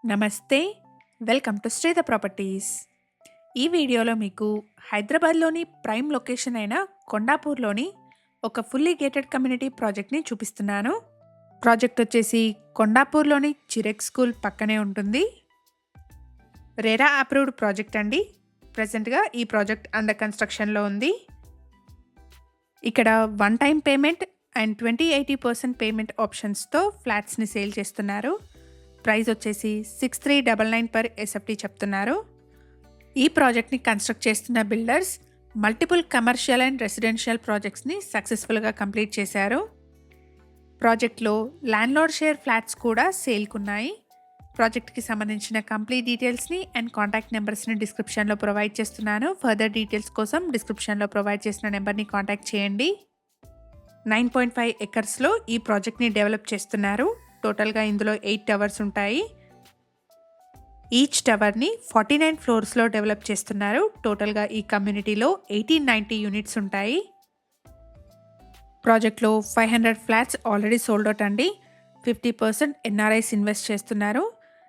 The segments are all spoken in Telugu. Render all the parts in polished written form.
నమస్తే. Welcome to Shridha Properties. ఈ వీడియోలో మీకు హైదరాబాద్లోని ప్రైమ్ లొకేషన్ అయిన కొండాపూర్లోని ఒక ఫుల్లీ గేటెడ్ కమ్యూనిటీ ప్రాజెక్ట్ని చూపిస్తున్నాను. ప్రాజెక్ట్ వచ్చేసి కొండాపూర్లోని చిరెక్ స్కూల్ పక్కనే ఉంటుంది. రెరా అప్రూవ్డ్ ప్రాజెక్ట్ అండి. ప్రజెంట్గా ఈ ప్రాజెక్ట్ అండర్ కన్స్ట్రక్షన్లో ఉంది. ఇక్కడ 1 టైం పేమెంట్ అండ్ 20-80% పేమెంట్ ఆప్షన్స్తో ఫ్లాట్స్ని సేల్ చేస్తున్నారు. ప్రైస్ వచ్చేసి 6399 పర్ ఎస్ఎఫ్టీ చెప్తున్నారు. ఈ ప్రాజెక్ట్ని కన్స్ట్రక్ట్ చేస్తున్న builders multiple commercial and residential ప్రాజెక్ట్స్ని సక్సెస్ఫుల్గా కంప్లీట్ చేశారు. ప్రాజెక్ట్లో ల్యాండ్లార్డ్ షేర్ ఫ్లాట్స్ కూడా సేల్కున్నాయి. ప్రాజెక్ట్కి సంబంధించిన కంప్లీట్ డీటెయిల్స్ని అండ్ కాంటాక్ట్ నెంబర్స్ని డిస్క్రిప్షన్లో ప్రొవైడ్ చేస్తున్నాను. ఫర్దర్ డీటెయిల్స్ కోసం డిస్క్రిప్షన్లో ప్రొవైడ్ చేసిన నెంబర్ని కాంటాక్ట్ చేయండి. 9.5 ఎకర్స్లో ఈ ప్రాజెక్ట్ని డెవలప్ చేస్తున్నారు. టోటల్గా ఇందులో 8 టవర్స్ ఉంటాయి. ఈచ్ టవర్ని 49 ఫ్లోర్స్లో డెవలప్ చేస్తున్నారు. టోటల్గా ఈ కమ్యూనిటీలో 1890 యూనిట్స్ ఉంటాయి. ప్రాజెక్ట్లో 500 ఫ్లాట్స్ ఆల్రెడీ సోల్డ్ అవుట్ అండి. 50% ఎన్ఆర్ఐస్ ఇన్వెస్ట్ చేస్తున్నారు.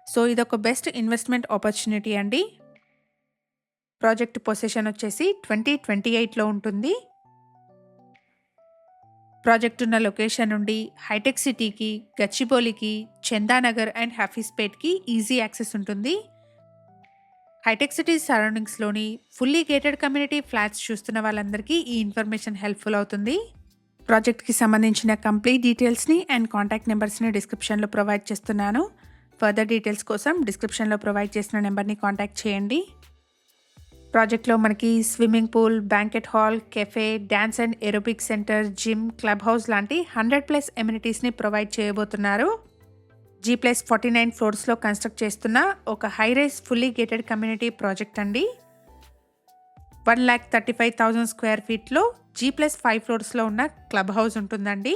సో ఇదొక బెస్ట్ ఇన్వెస్ట్మెంట్ ఆపర్చునిటీ అండి. ప్రాజెక్ట్ పొజిషన్ వచ్చేసి 2028లో ఉంటుంది. ప్రాజెక్ట్ ఉన్న లొకేషన్ నుండి హైటెక్ సిటీకి, గచ్చిబౌలికి, చందానగర్ అండ్ హఫీజ్పేట్కి ఈజీ యాక్సెస్ ఉంటుంది. హైటెక్ సిటీ సరౌండింగ్స్లోని ఫుల్లీ గేటెడ్ కమ్యూనిటీ ఫ్లాట్స్ చూస్తున్న వాళ్ళందరికీ ఈ ఇన్ఫర్మేషన్ హెల్ప్ఫుల్ అవుతుంది. ప్రాజెక్ట్కి సంబంధించిన కంప్లీట్ డీటెయిల్స్ని అండ్ కాంటాక్ట్ నెంబర్స్ని డిస్క్రిప్షన్లో ప్రొవైడ్ చేస్తున్నాను. ఫర్దర్ డీటెయిల్స్ కోసం డిస్క్రిప్షన్లో ప్రొవైడ్ చేసిన నెంబర్ని కాంటాక్ట్ చేయండి. ప్రాజెక్ట్లో మనకి swimming pool, banquet hall, cafe, dance and aerobic centre, gym, club house లాంటి 100+ ఎమ్యూనిటీస్ని ప్రొవైడ్ చేయబోతున్నారు. G+49 ఫ్లోర్స్లో కన్స్ట్రక్ట్ చేస్తున్న ఒక high rise fully gated community project అండి. 1,35,000 స్క్వేర్ ఫీట్లో G+5 ఫ్లోర్స్లో ఉన్న క్లబ్ హౌస్ ఉంటుందండి.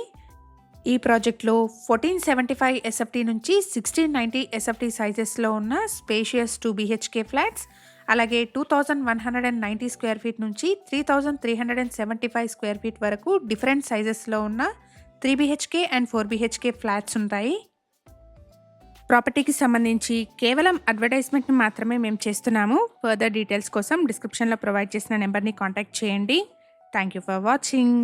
ఈ ప్రాజెక్ట్లో 1475 ఎస్ఎఫ్టీ నుంచి 1690 ఎస్ఎఫ్టీ సైజెస్లో ఉన్న స్పేషియస్ 2 BHK ఫ్లాట్స్, అలాగే 2190 స్క్వేర్ ఫీట్ నుంచి 3375 స్క్వేర్ ఫీట్ వరకు డిఫరెంట్ సైజెస్లో ఉన్న 3 BHK అండ్ 4 BHK ఫ్లాట్స్ ఉంటాయి. ప్రాపర్టీకి సంబంధించి కేవలం అడ్వర్టైజ్మెంట్ని మాత్రమే మేము చేస్తున్నాము. ఫర్దర్ డీటెయిల్స్ కోసం డిస్క్రిప్షన్లో ప్రొవైడ్ చేసిన నెంబర్ని కాంటాక్ట్ చేయండి. Thank you for watching.